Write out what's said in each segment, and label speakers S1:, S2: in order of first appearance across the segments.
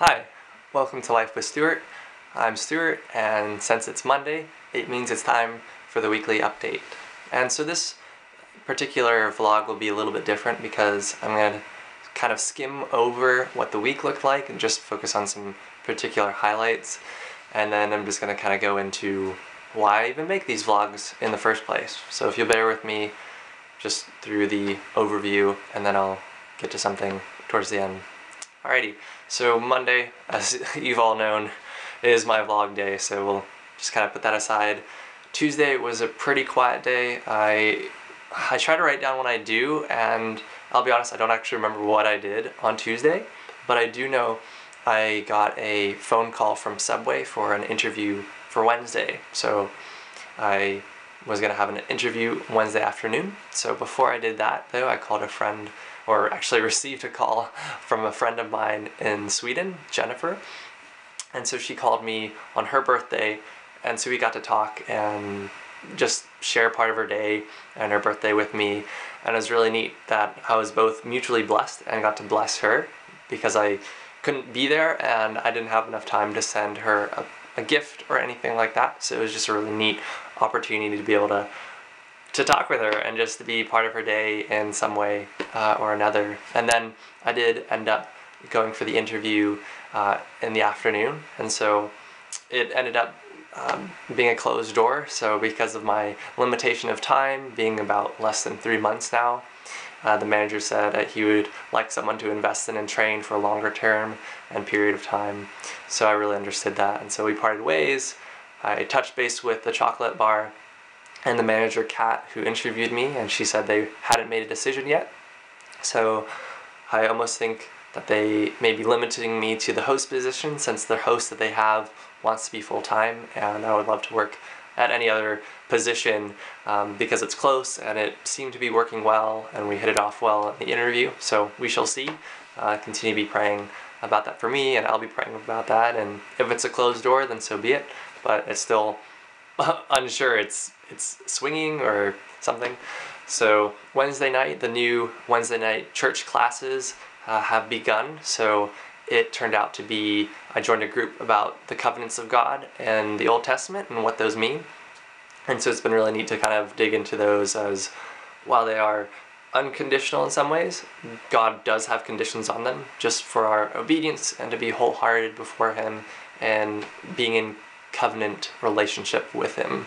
S1: Hi, welcome to Life with Stuart. I'm Stuart, and since it's Monday, it means it's time for the weekly update. And so this particular vlog will be a little bit different because I'm going to kind of skim over what the week looked like and just focus on some particular highlights. And then I'm just going to kind of go into why I even make these vlogs in the first place. So if you'll bear with me just through the overview, and then I'll get to something towards the end. Alrighty, so Monday, as you've all known, is my vlog day, so we'll just kind of put that aside. Tuesday was a pretty quiet day. I try to write down what I do, and I'll be honest, I don't actually remember what I did on Tuesday, but I do know I got a phone call from Subway for an interview for Wednesday. So I was going to have an interview Wednesday afternoon. So before I did that, though, I called a friend, or actually received a call from a friend of mine in Sweden, Jennifer. And so she called me on her birthday, and so we got to talk and just share part of her day and her birthday with me. And it was really neat that I was both mutually blessed and got to bless her, because I couldn't be there and I didn't have enough time to send her a gift or anything like that. So it was just a really neat opportunity to be able to talk with her and just to be part of her day in some way or another. And then I did end up going for the interview in the afternoon, and so it ended up being a closed door. So because of my limitation of time, being about less than 3 months now, the manager said that he would like someone to invest in and train for a longer term and period of time. So I really understood that, and so we parted ways. I touched base with the chocolate bar and the manager, Kat, who interviewed me, and she said they hadn't made a decision yet. So I almost think that they may be limiting me to the host position, since the host that they have wants to be full-time, and I would love to work at any other position because it's close and it seemed to be working well, and we hit it off well in the interview. So we shall see. Continue to be praying about that for me, and I'll be praying about that, and if it's a closed door, then so be it. But it's still unsure it's swinging or something. So Wednesday night, the new Wednesday night church classes have begun. So it turned out to be, I joined a group about the covenants of God and the Old Testament and what those mean. And so it's been really neat to kind of dig into those, as while they are unconditional in some ways, God does have conditions on them just for our obedience and to be wholehearted before Him and being in covenant relationship with Him.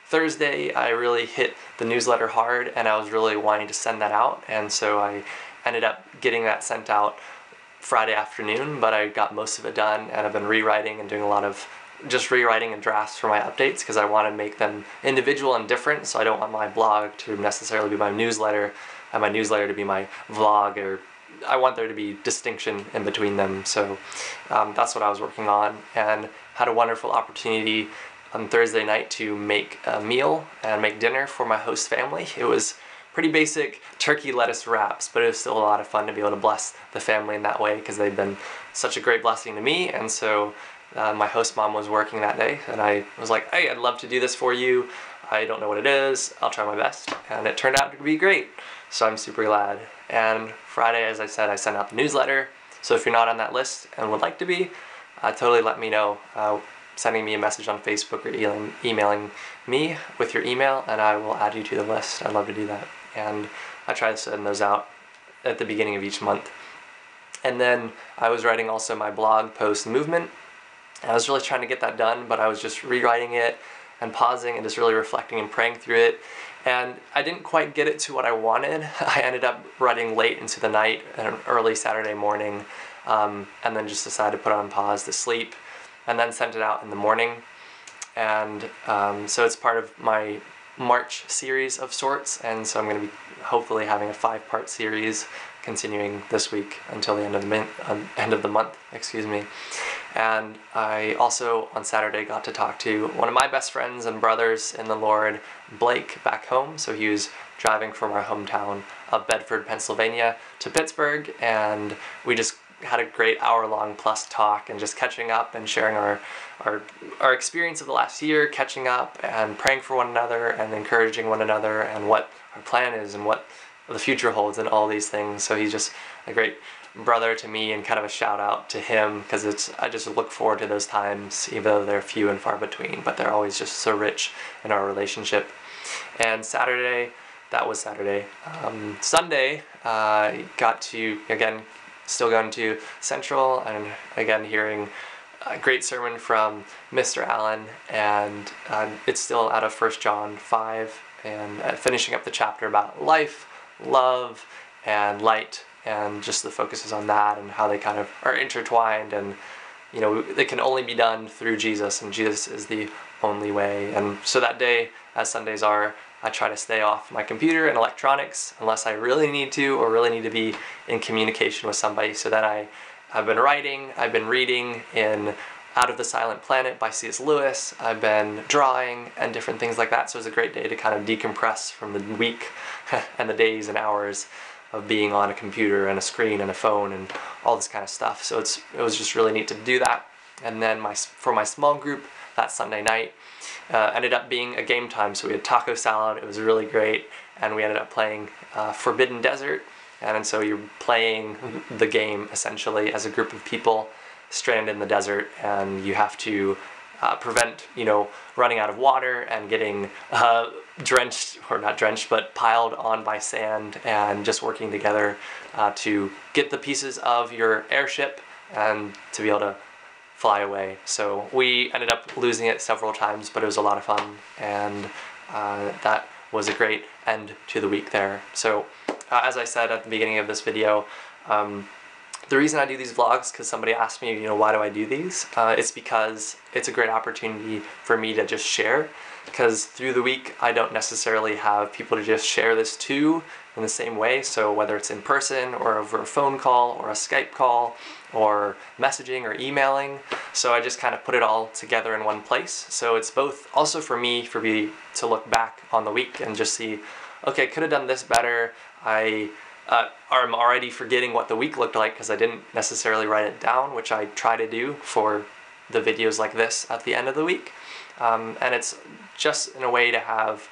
S1: Thursday, I really hit the newsletter hard, and I was really wanting to send that out, and so I ended up getting that sent out Friday afternoon, but I got most of it done, and I've been rewriting and doing a lot of just rewriting and drafts for my updates, because I want to make them individual and different. So I don't want my blog to necessarily be my newsletter and my newsletter to be my vlog, or I want there to be distinction in between them. So that's what I was working on, and had a wonderful opportunity on Thursday night to make a meal and make dinner for my host family. It was pretty basic turkey lettuce wraps, but it was still a lot of fun to be able to bless the family in that way, because they've been such a great blessing to me. And so my host mom was working that day, and I was like, hey, I'd love to do this for you. I don't know what it is. I'll try my best. And it turned out to be great. So I'm super glad. And Friday, as I said, I sent out the newsletter. So if you're not on that list and would like to be, totally let me know. Sending me a message on Facebook or emailing me with your email, and I will add you to the list. I'd love to do that. And I try to send those out at the beginning of each month. And then I was writing also my blog post movement. I was really trying to get that done, but I was just rewriting it and pausing and just really reflecting and praying through it. And I didn't quite get it to what I wanted. I ended up writing late into the night and early Saturday morning, and then just decided to put it on pause to sleep, and then sent it out in the morning. And so it's part of my March series of sorts, and so I'm going to be hopefully having a 5-part series continuing this week until the end of the month, excuse me. And I also on Saturday got to talk to one of my best friends and brothers in the Lord, Blake, back home. So he was driving from our hometown of Bedford, Pennsylvania to Pittsburgh, and we just had a great hour-long plus talk and just catching up and sharing our experience of the last year, catching up and praying for one another and encouraging one another, and what our plan is and what the future holds and all these things. So he's just a great brother to me, and kind of a shout out to him, because I just look forward to those times, even though they're few and far between, but they're always just so rich in our relationship. And Saturday, that was Saturday. Sunday, got to, again, still going to Central, and again hearing a great sermon from Mr. Allen, and it's still out of 1 John 5, and finishing up the chapter about life, love, and light, and just the focus is on that and how they kind of are intertwined, and you know, they can only be done through Jesus, and Jesus is the only way. And so that day, as Sundays are, I try to stay off my computer and electronics unless I really need to, or really need to be in communication with somebody. So then I've been writing, I've been reading in Out of the Silent Planet by C.S. Lewis, I've been drawing and different things like that. So it's a great day to kind of decompress from the week and the days and hours of being on a computer and a screen and a phone and all this kind of stuff. So it was just really neat to do that. And then for my small group, that Sunday night, ended up being a game time. So we had taco salad, it was really great, and we ended up playing Forbidden Desert. And so you're playing the game essentially as a group of people stranded in the desert, and you have to prevent, you know, running out of water and getting drenched, or not drenched, but piled on by sand, and just working together to get the pieces of your airship and to be able to fly away. So we ended up losing it several times, but it was a lot of fun, and that was a great end to the week there. So as I said at the beginning of this video, the reason I do these vlogs, because somebody asked me, you know, why do I do these? It's because it's a great opportunity for me to just share, because through the week I don't necessarily have people to just share this to in the same way. So whether it's in person or over a phone call or a Skype call or messaging or emailing, so I just kind of put it all together in one place. So it's both also for me to look back on the week and just see, okay, could have done this better. I'm already forgetting what the week looked like because I didn't necessarily write it down, which I try to do for the videos like this at the end of the week. And it's just in a way to have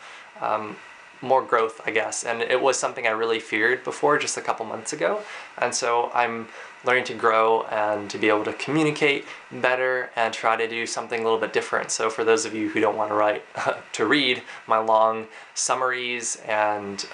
S1: more growth, I guess. And it was something I really feared before, just a couple months ago. And so I'm learning to grow and to be able to communicate better and try to do something a little bit different. So for those of you who don't want to write, to read my long summaries and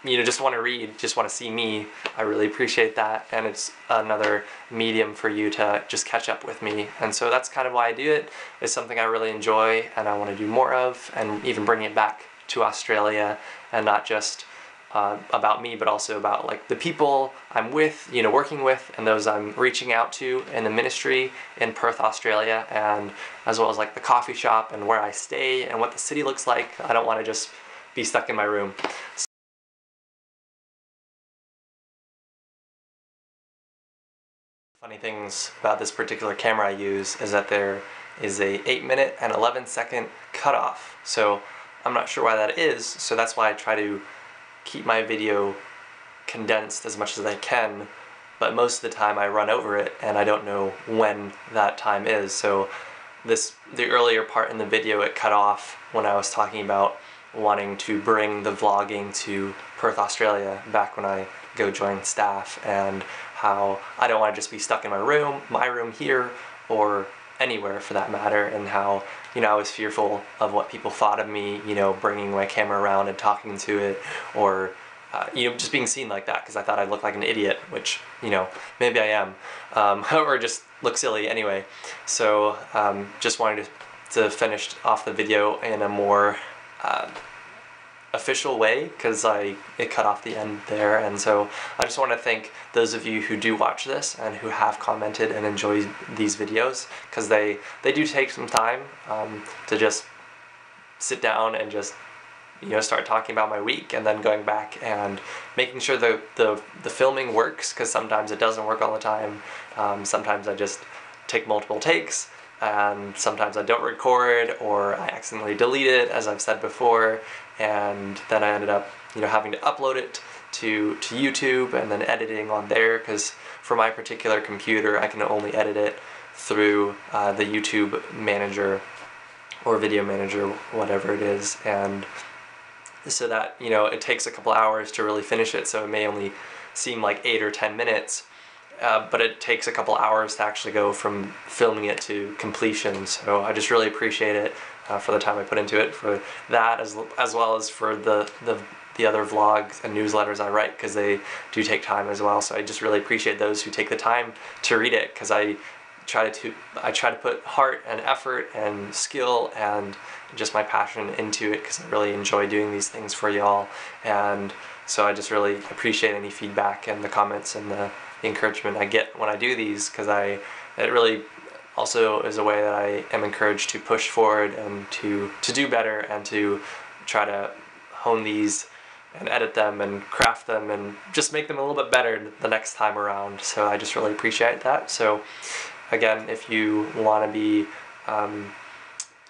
S1: you know, just want to read, just want to see me, I really appreciate that, and it's another medium for you to just catch up with me. And so that's kind of why I do it. It's something I really enjoy and I want to do more of, and even bring it back to Australia, and not just about me, but also about like the people I'm with, you know, working with, and those I'm reaching out to in the ministry in Perth, Australia, and as well as like the coffee shop and where I stay and what the city looks like. I don't want to just be stuck in my room. Funny things about this particular camera I use is that there is a 8-minute and 11-second cutoff. So I'm not sure why that is, so that's why I try to keep my video condensed as much as I can, but most of the time I run over it and I don't know when that time is. So the earlier part in the video, it cut off when I was talking about wanting to bring the vlogging to Perth, Australia, back when I go join staff, and how I don't want to just be stuck in my room here, or anywhere for that matter, and how, you know, I was fearful of what people thought of me, you know, bringing my camera around and talking to it, or you know, just being seen like that, because I thought I'd look like an idiot, which, you know, maybe I am, or just look silly anyway. So just wanted to finish off the video in a more official way, because it cut off the end there. And so I just want to thank those of you who do watch this and who have commented and enjoy these videos, because they do take some time to just sit down and just, you know, start talking about my week, and then going back and making sure the filming works, because sometimes it doesn't work all the time. Sometimes I just take multiple takes, and sometimes I don't record, or I accidentally delete it, as I've said before, and then I ended up, you know, having to upload it to YouTube and then editing on there, because for my particular computer I can only edit it through the YouTube manager or video manager, whatever it is. And so that, you know, it takes a couple hours to really finish it, so it may only seem like 8 or 10 minutes, but it takes a couple hours to actually go from filming it to completion. So I just really appreciate it for the time I put into it, for that as well as for the other vlogs and newsletters I write, because they do take time as well. So I just really appreciate those who take the time to read it, because I try to put heart and effort and skill and just my passion into it, because I really enjoy doing these things for y'all. And so I just really appreciate any feedback and the comments and the encouragement I get when I do these, because it really also is a way that I am encouraged to push forward and to do better, and to try to hone these and edit them and craft them and just make them a little bit better the next time around. So I just really appreciate that. So again, if you want to be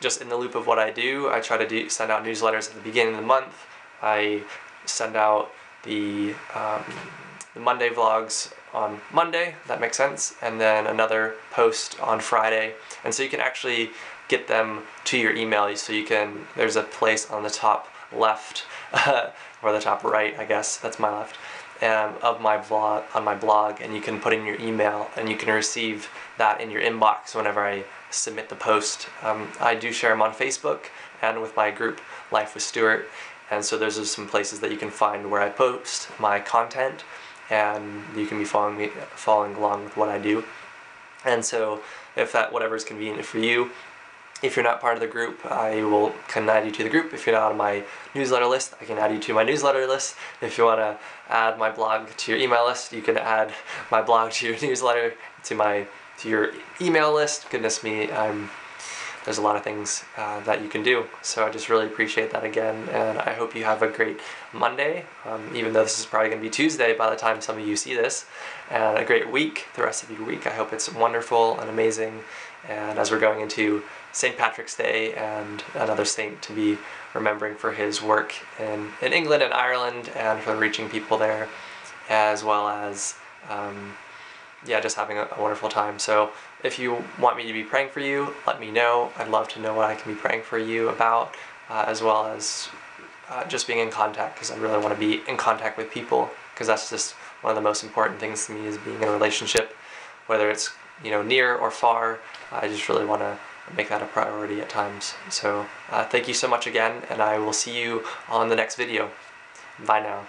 S1: just in the loop of what I do, I try to send out newsletters at the beginning of the month. I send out the Monday vlogs on Monday, if that makes sense, and then another post on Friday. And so you can actually get them to your email. So you can, there's a place on the top left, or the top right, I guess, that's my left, of my blog, on my blog, and you can put in your email and you can receive that in your inbox whenever I submit the post. I do share them on Facebook and with my group Life with Stuart, and so those are some places that you can find where I post my content, and you can be following along with what I do. And so if that whatever is convenient for you. If you're not part of the group, I can add you to the group. If you're not on my newsletter list, I can add you to my newsletter list. If you want to add my blog to your email list, you can add my blog to your newsletter, to your email list. Goodness me, there's a lot of things that you can do. So I just really appreciate that again, and I hope you have a great Monday, even though this is probably going to be Tuesday by the time some of you see this, and a great week, the rest of your week. I hope it's wonderful and amazing, and as we're going into St. Patrick's Day and another saint to be remembering for his work in England and Ireland, and for reaching people there, as well as just having a wonderful time. So if you want me to be praying for you, let me know. I'd love to know what I can be praying for you about, as well as just being in contact, because I really want to be in contact with people, because that's just one of the most important things to me, is being in a relationship, whether it's near or far. I just really want to make that a priority at times. So thank you so much again, and I will see you on the next video. Bye now.